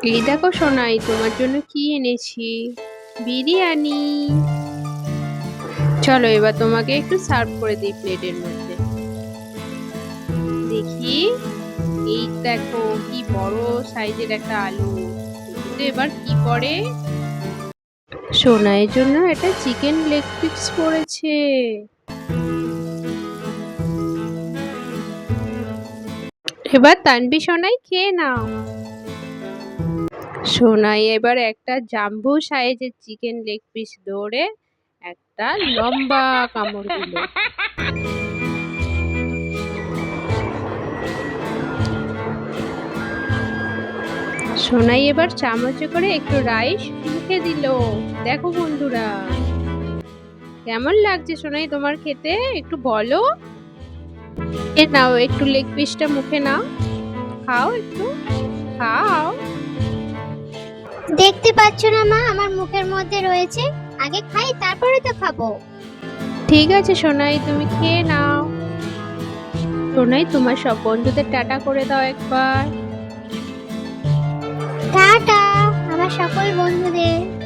এই দেখো সোনাই, তোমার জন্য কি এনেছি। বিরিয়ানি। চলো এবার তোমাকে একটু সার্ভ করে দিই প্লেটের মধ্যে। দেখি, এই দেখো কি বড় সাইজের একটা আলু। এতে এবার কি পড়ে? সোনাইয়ের জন্য একটা চিকেন লেগ পিস পড়েছে। এবার তানভি সোনাই খেয়ে নাও। সোনাই এবার একটা জাম্বো সাইজের চিকেন লেগ পিস ধরে একটা লম্বা কামড় দিল। সোনাই এবার চামচে করে একটু রাইস মুখে দিল। দেখো বন্ধুরা, কেমন লাগছে সোনাই তোমার খেতে, একটু বলো। এ নাও, একটু লেগ পিসটা মুখে নাও, খাও একটু, খাও। দেখতে পাচ্ছ না মা, আমার মুখের মধ্যে রয়েছে। আগে খাই, তারপরে তো খাবো। ঠিক আছে সোনাই, তুমি খেয়ে নাও। সোনাই, তোমার সব বন্ধুদের টাটা করে দাও একবার। টাটা আমার সকল বন্ধুদের।